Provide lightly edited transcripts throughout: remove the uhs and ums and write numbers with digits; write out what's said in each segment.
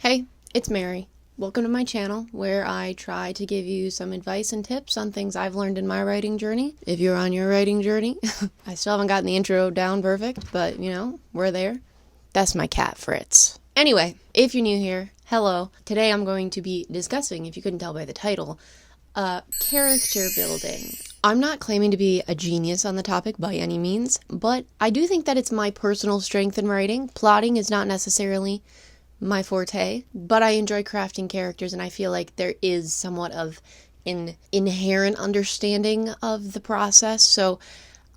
Hey, it's Mary. Welcome to my channel, where I try to give you some advice and tips on things I've learned in my writing journey. If you're on your writing journey, I still haven't gotten the intro down perfect, but we're there. That's my cat, Fritz. Anyway, if you're new here, hello. Today I'm going to be discussing, if you couldn't tell by the title, character building. I'm not claiming to be a genius on the topic by any means, but I do think that it's my personal strength in writing. Plotting is not necessarily my forte, but I enjoy crafting characters, and I feel like there is somewhat of an inherent understanding of the process, so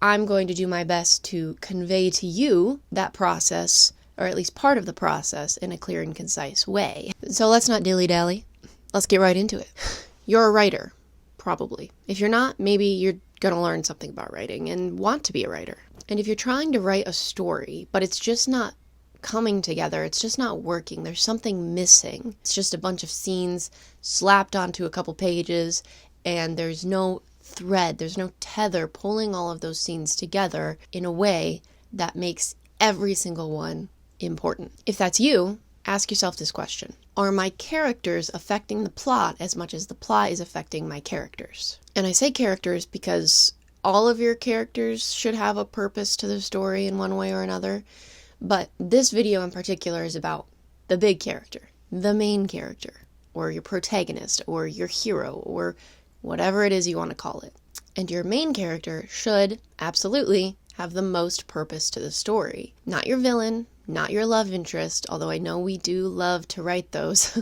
I'm going to do my best to convey to you that process, or at least part of the process, in a clear and concise way. So let's not dilly-dally. Let's get right into it. You're a writer, probably. If you're not, maybe you're gonna learn something about writing and want to be a writer. And if you're trying to write a story, but it's just not coming together, it's just not working, there's something missing, it's just a bunch of scenes slapped onto a couple pages, and there's no thread, there's no tether pulling all of those scenes together in a way that makes every single one important. If that's you, ask yourself this question: are my characters affecting the plot as much as the plot is affecting my characters? And I say characters because all of your characters should have a purpose to the story in one way or another. But this video in particular is about the big character, the main character, or your protagonist, or your hero, or whatever it is you want to call it. And your main character should absolutely have the most purpose to the story. Not your villain, not your love interest, although I know we do love to write those.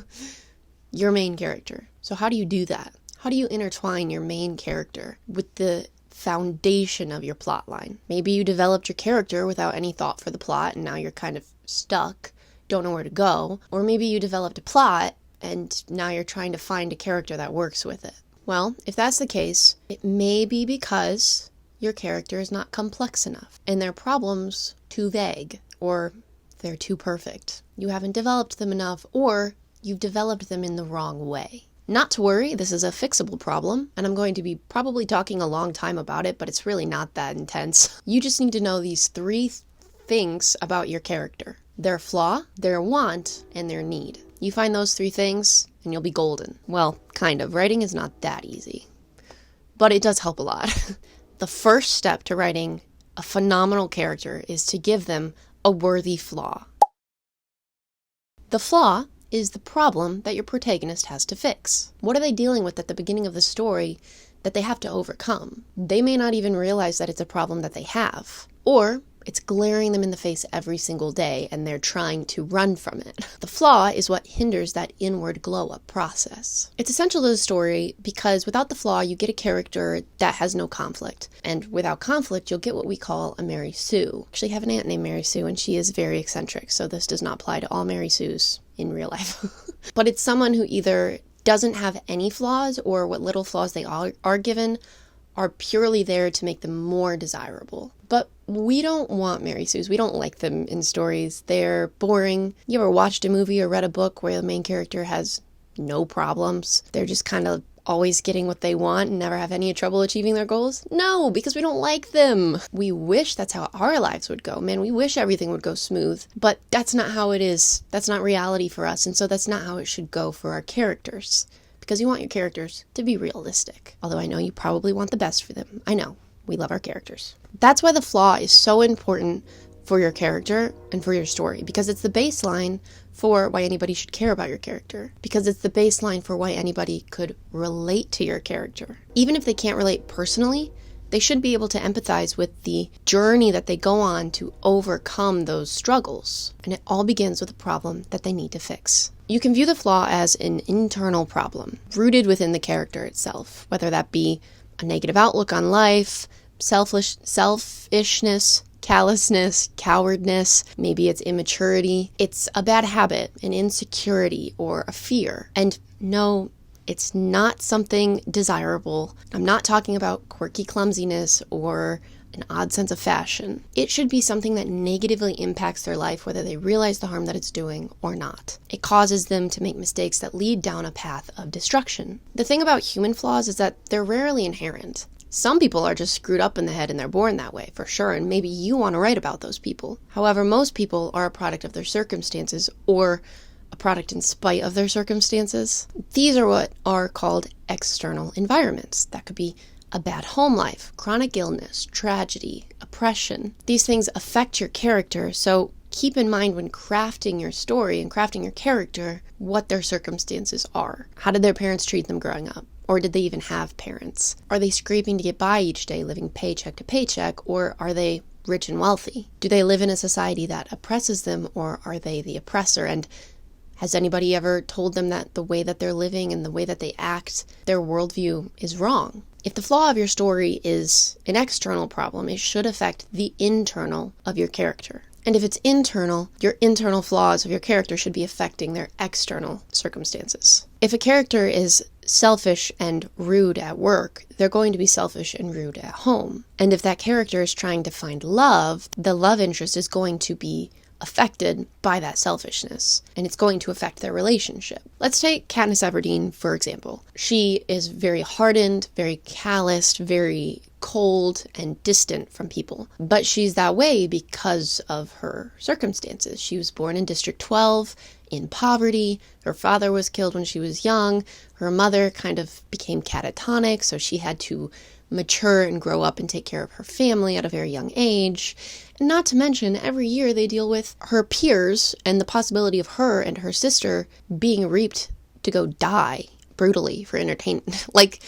Your main character. So how do you do that? How do you intertwine your main character with the foundation of your plot line? Maybe you developed your character without any thought for the plot, and now you're kind of stuck, don't know where to go. Or maybe you developed a plot and now you're trying to find a character that works with it. Well, if that's the case, it may be because your character is not complex enough and their problems too vague, or they're too perfect. You haven't developed them enough, or you've developed them in the wrong way. Not to worry, this is a fixable problem, and I'm going to be probably talking a long time about it, but it's really not that intense. You just need to know these three things about your character: their flaw, their want, and their need. You find those three things, and you'll be golden. Well, kind of. Writing is not that easy, but it does help a lot. The first step to writing a phenomenal character is to give them a worthy flaw. The flaw is the problem that your protagonist has to fix. What are they dealing with at the beginning of the story that they have to overcome? They may not even realize that it's a problem that they have, or it's glaring them in the face every single day and they're trying to run from it. The flaw is what hinders that inward glow-up process. It's essential to the story because without the flaw, you get a character that has no conflict. And without conflict, you'll get what we call a Mary Sue. Actually, I have an aunt named Mary Sue, and she is very eccentric, so this does not apply to all Mary Sues in real life. But it's someone who either doesn't have any flaws, or what little flaws they are given are purely there to make them more desirable. But we don't want Mary Sues. We don't like them in stories. They're boring. You ever watched a movie or read a book where the main character has no problems? They're just kind of always getting what they want and never have any trouble achieving their goals? No, because we don't like them. We wish that's how our lives would go. Man, we wish everything would go smooth, but that's not how it is. That's not reality for us, and so that's not how it should go for our characters. Because you want your characters to be realistic. Although I know you probably want the best for them. I know. We love our characters. That's why the flaw is so important for your character and for your story, because it's the baseline for why anybody should care about your character, because it's the baseline for why anybody could relate to your character. Even if they can't relate personally, they should be able to empathize with the journey that they go on to overcome those struggles. And it all begins with a problem that they need to fix. You can view the flaw as an internal problem, rooted within the character itself, whether that be a negative outlook on life, selfishness, callousness, cowardness, maybe it's immaturity. It's a bad habit, an insecurity, or a fear. And no, it's not something desirable. I'm not talking about quirky clumsiness or an odd sense of fashion. It should be something that negatively impacts their life, whether they realize the harm that it's doing or not. It causes them to make mistakes that lead down a path of destruction. The thing about human flaws is that they're rarely inherent. Some people are just screwed up in the head and they're born that way, for sure, and maybe you want to write about those people. However, most people are a product of their circumstances or a product in spite of their circumstances. These are what are called external environments. That could be a bad home life, chronic illness, tragedy, oppression. These things affect your character, so keep in mind when crafting your story and crafting your character what their circumstances are. How did their parents treat them growing up? Or did they even have parents? Are they scraping to get by each day, living paycheck to paycheck, or are they rich and wealthy? Do they live in a society that oppresses them, or are they the oppressor? And has anybody ever told them that the way that they're living and the way that they act, their worldview is wrong? If the flaw of your story is an external problem, it should affect the internal of your character. And if it's internal, your internal flaws of your character should be affecting their external circumstances. If a character is selfish and rude at work, they're going to be selfish and rude at home. And if that character is trying to find love, the love interest is going to be affected by that selfishness, and it's going to affect their relationship. Let's take Katniss Everdeen, for example. She is very hardened, very calloused, very cold and distant from people. But she's that way because of her circumstances. She was born in District 12, in poverty. Her father was killed when she was young. Her mother kind of became catatonic, so she had to mature and grow up and take care of her family at a very young age. And not to mention, every year they deal with her peers and the possibility of her and her sister being reaped to go die brutally for entertainment. Like,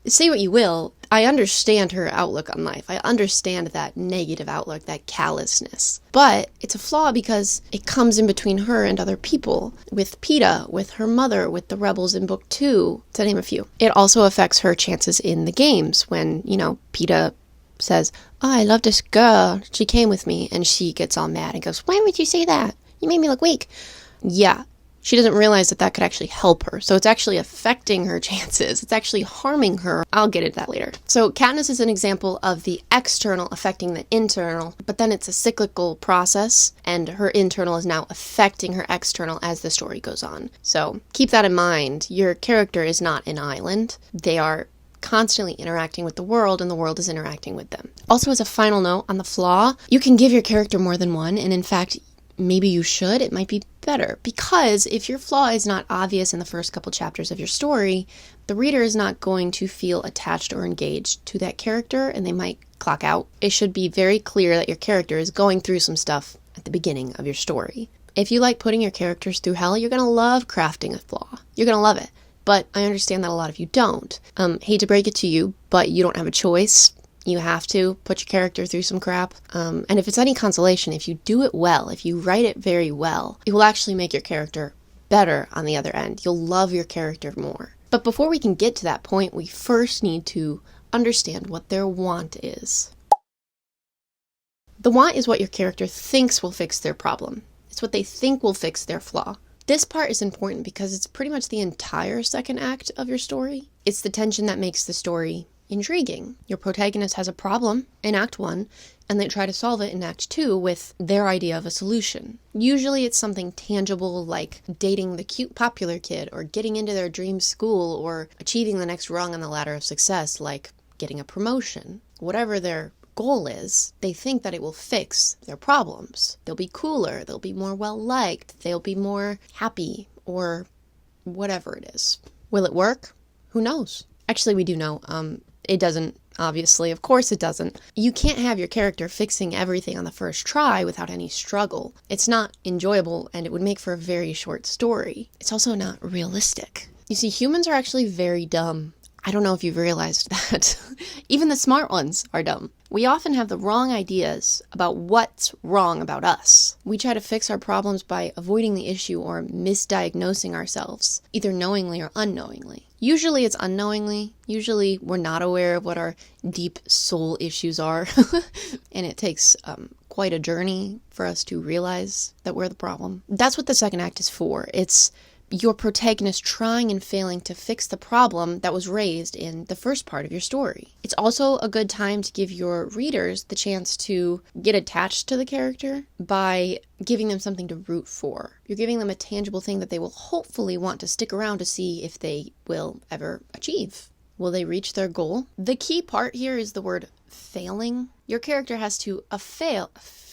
say what you will, I understand her outlook on life. I understand that negative outlook, that callousness. But it's a flaw because it comes in between her and other people. With Peeta, with her mother, with the rebels in book 2, to name a few. It also affects her chances in the games when, Peeta says, "Oh, I love this girl. She came with me." And she gets all mad and goes, "Why would you say that? You made me look weak." Yeah. She doesn't realize that that could actually help her. So it's actually affecting her chances. It's actually harming her. I'll get into that later. So Katniss is an example of the external affecting the internal, but then it's a cyclical process, and her internal is now affecting her external as the story goes on. So keep that in mind. Your character is not an island. They are constantly interacting with the world, and the world is interacting with them. Also, as a final note on the flaw, you can give your character more than one, and in fact, maybe you should. It might be better, because if your flaw is not obvious in the first couple chapters of your story, the reader is not going to feel attached or engaged to that character, and they might clock out. It should be very clear that your character is going through some stuff at the beginning of your story. If you like putting your characters through hell, you're going to love crafting a flaw. You're going to love it. But I understand that a lot of you don't. Hate to break it to you, but you don't have a choice. You have to put your character through some crap. And if it's any consolation, if you do it well, if you write it very well, it will actually make your character better on the other end. You'll love your character more. But before we can get to that point, we first need to understand what their want is. The want is what your character thinks will fix their problem. It's what they think will fix their flaw. This part is important because it's pretty much the entire second act of your story. It's the tension that makes the story intriguing. Your protagonist has a problem in Act 1, and they try to solve it in Act 2 with their idea of a solution. Usually it's something tangible like dating the cute popular kid, or getting into their dream school, or achieving the next rung on the ladder of success like getting a promotion. Whatever their goal is, they think that it will fix their problems. They'll be cooler, they'll be more well-liked, they'll be more happy, or whatever it is. Will it work? Who knows? Actually, we do know. It doesn't, obviously. Of course it doesn't. You can't have your character fixing everything on the first try without any struggle. It's not enjoyable, and it would make for a very short story. It's also not realistic. You see, humans are actually very dumb. I don't know if you've realized that. Even the smart ones are dumb. We often have the wrong ideas about what's wrong about us. We try to fix our problems by avoiding the issue or misdiagnosing ourselves, either knowingly or unknowingly. Usually it's unknowingly. Usually we're not aware of what our deep soul issues are. And it takes quite a journey for us to realize that we're the problem. That's what the second act is for. It's your protagonist trying and failing to fix the problem that was raised in the first part of your story. It's also a good time to give your readers the chance to get attached to the character by giving them something to root for. You're giving them a tangible thing that they will hopefully want to stick around to see if they will ever achieve. Will they reach their goal? The key part here is the word failing. Your character has to fail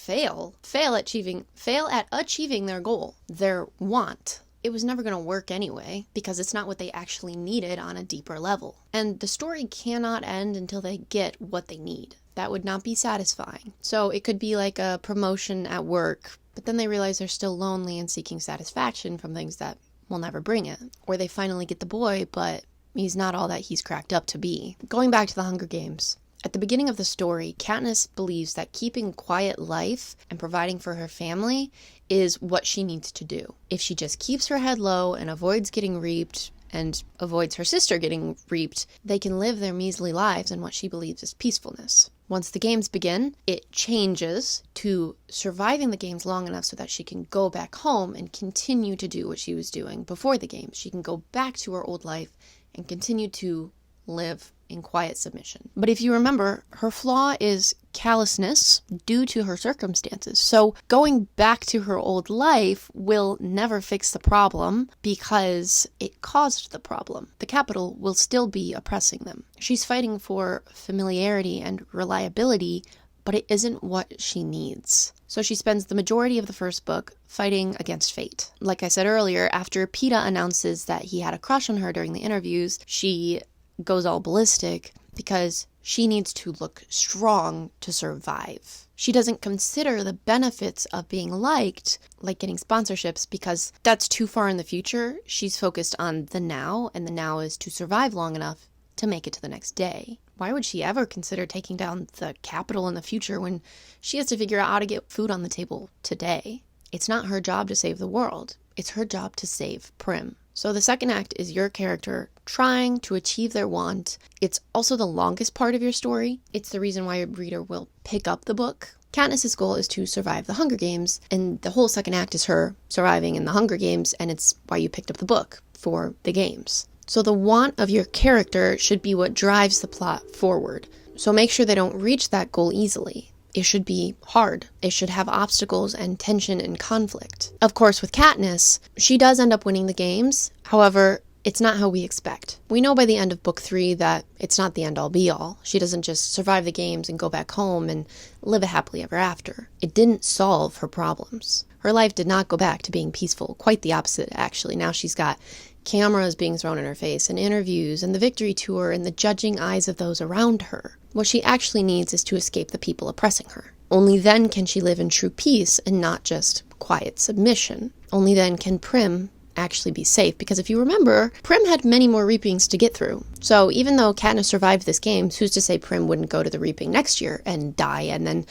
at achieving their goal, their want. It was never going to work anyway, because it's not what they actually needed on a deeper level. And the story cannot end until they get what they need. That would not be satisfying. So it could be like a promotion at work, but then they realize they're still lonely and seeking satisfaction from things that will never bring it. Or they finally get the boy, but he's not all that he's cracked up to be. Going back to the Hunger Games, at the beginning of the story, Katniss believes that keeping quiet life and providing for her family is what she needs to do. If she just keeps her head low and avoids getting reaped and avoids her sister getting reaped, they can live their measly lives in what she believes is peacefulness. Once the games begin, it changes to surviving the games long enough so that she can go back home and continue to do what she was doing before the games. She can go back to her old life and continue to live in quiet submission. But if you remember, her flaw is callousness due to her circumstances. So going back to her old life will never fix the problem because it caused the problem. The Capitol will still be oppressing them. She's fighting for familiarity and reliability, but it isn't what she needs. So she spends the majority of the first book fighting against fate. Like I said earlier, after Peeta announces that he had a crush on her during the interviews, she goes all ballistic because she needs to look strong to survive. She doesn't consider the benefits of being liked, like getting sponsorships, because that's too far in the future. She's focused on the now, and the now is to survive long enough to make it to the next day. Why would she ever consider taking down the Capitol in the future when she has to figure out how to get food on the table today? It's not her job to save the world. It's her job to save Prim. So the second act is your character trying to achieve their want. It's also the longest part of your story. It's the reason why your reader will pick up the book. Katniss's goal is to survive the Hunger Games, and the whole second act is her surviving in the Hunger Games, and it's why you picked up the book for the games. So the want of your character should be what drives the plot forward. So make sure they don't reach that goal easily. It should be hard. It should have obstacles and tension and conflict. Of course, with Katniss, she does end up winning the games. However, it's not how we expect. We know by the end of book 3 that it's not the end-all be-all. She doesn't just survive the games and go back home and live a happily ever after. It didn't solve her problems. Her life did not go back to being peaceful. Quite the opposite, actually. Now she's got cameras being thrown in her face and interviews and the victory tour and the judging eyes of those around her. What she actually needs is to escape the people oppressing her. Only then can she live in true peace and not just quiet submission. Only then can Prim actually be safe, because if you remember, Prim had many more reapings to get through. So even though Katniss survived this game, who's to say Prim wouldn't go to the reaping next year and die, and then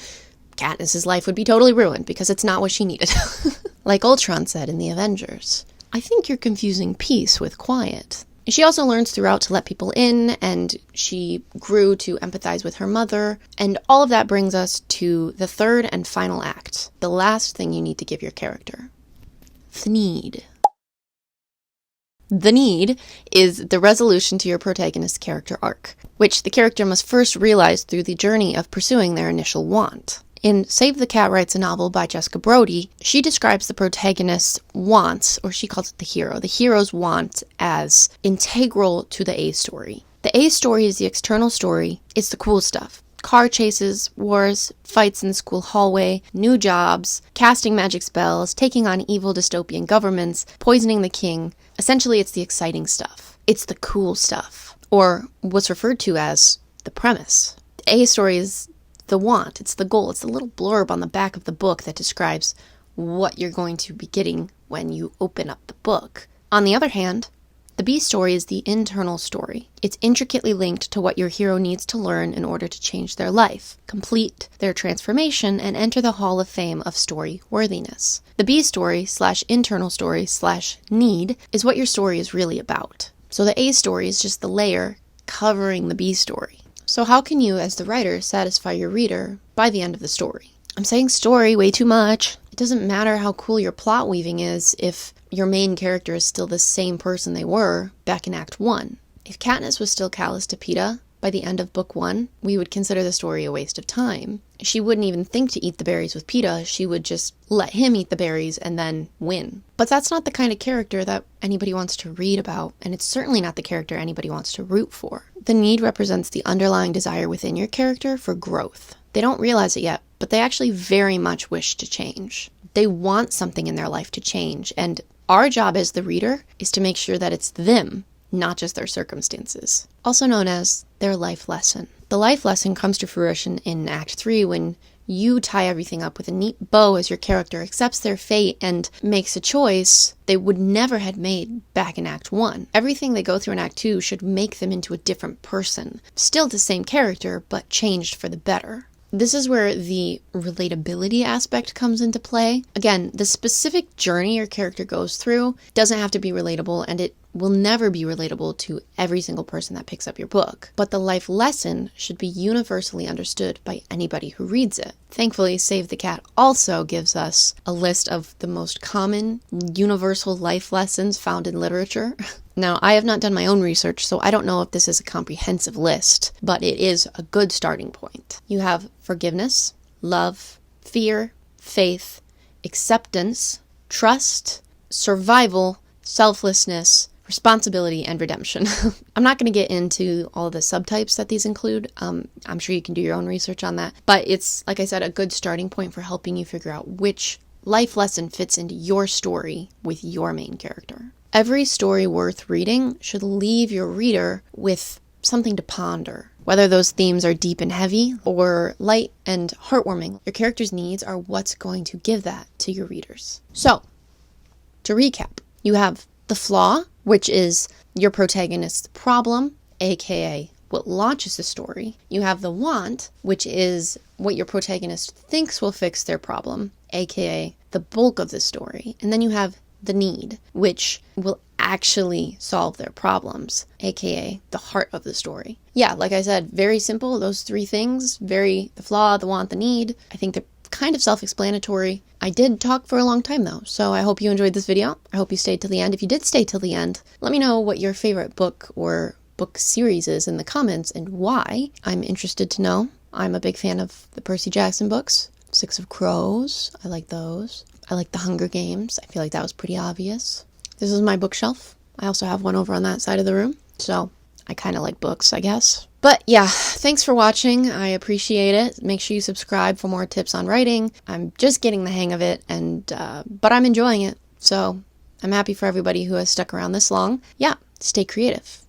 Katniss's life would be totally ruined because it's not what she needed. Like Ultron said in the Avengers. I think you're confusing peace with quiet. She also learns throughout to let people in, and she grew to empathize with her mother, and all of that brings us to the third and final act, the last thing you need to give your character. The need. The need is the resolution to your protagonist's character arc, which the character must first realize through the journey of pursuing their initial want. In Save the Cat Writes a Novel by Jessica Brody, she describes the protagonist's wants, or she calls it the hero's want, as integral to the A story. The A story is the external story. It's the cool stuff. Car chases, wars, fights in the school hallway, new jobs, casting magic spells, taking on evil dystopian governments, poisoning the king. Essentially, it's the exciting stuff. It's the cool stuff, or what's referred to as the premise. The A story is the want, it's the goal, it's the little blurb on the back of the book that describes what you're going to be getting when you open up the book. On the other hand, the B story is the internal story. It's intricately linked to what your hero needs to learn in order to change their life, complete their transformation, and enter the Hall of Fame of story worthiness. The B story / internal story / need is what your story is really about. So the A story is just the layer covering the B story. So how can you, as the writer, satisfy your reader by the end of the story? I'm saying story way too much. It doesn't matter how cool your plot weaving is if your main character is still the same person they were back in Act 1. If Katniss was still callous to Peeta, by the end of book 1, we would consider the story a waste of time. She wouldn't even think to eat the berries with Peeta. She would just let him eat the berries and then win. But that's not the kind of character that anybody wants to read about, and it's certainly not the character anybody wants to root for. The need represents the underlying desire within your character for growth. They don't realize it yet, but they actually very much wish to change. They want something in their life to change, and our job as the reader is to make sure that it's them, not just their circumstances. Also known as their life lesson. The life lesson comes to fruition in Act 3 when you tie everything up with a neat bow as your character accepts their fate and makes a choice they would never have made back in Act 1. Everything they go through in Act 2 should make them into a different person. Still the same character, but changed for the better. This is where the relatability aspect comes into play. Again, the specific journey your character goes through doesn't have to be relatable, and it will never be relatable to every single person that picks up your book. But the life lesson should be universally understood by anybody who reads it. Thankfully, Save the Cat also gives us a list of the most common universal life lessons found in literature. Now, I have not done my own research, so I don't know if this is a comprehensive list, but it is a good starting point. You have forgiveness, love, fear, faith, acceptance, trust, survival, selflessness, responsibility, and redemption. I'm not going to get into all the subtypes that these include. I'm sure you can do your own research on that. But it's, like I said, a good starting point for helping you figure out which life lesson fits into your story with your main character. Every story worth reading should leave your reader with something to ponder. Whether those themes are deep and heavy or light and heartwarming, your character's needs are what's going to give that to your readers. So, to recap, you have the flaw, which is your protagonist's problem, aka what launches the story. You have the want, which is what your protagonist thinks will fix their problem, aka the bulk of the story. And then you have the need, which will actually solve their problems, aka the heart of the story. Yeah, like I said, very simple, those 3 things, the flaw, the want, the need. I think they're kind of self-explanatory. I did talk for a long time though, so I hope you enjoyed this video. I hope you stayed till the end. If you did stay till the end, let me know what your favorite book or book series is in the comments and why. I'm interested to know. I'm a big fan of the Percy Jackson books. 6 of Crows, I like those. I like the Hunger Games. I feel like that was pretty obvious. This is my bookshelf. I also have one over on that side of the room, so I kind of like books, I guess. But yeah, thanks for watching. I appreciate it. Make sure you subscribe for more tips on writing. I'm just getting the hang of it, but I'm enjoying it. So I'm happy for everybody who has stuck around this long. Yeah, stay creative.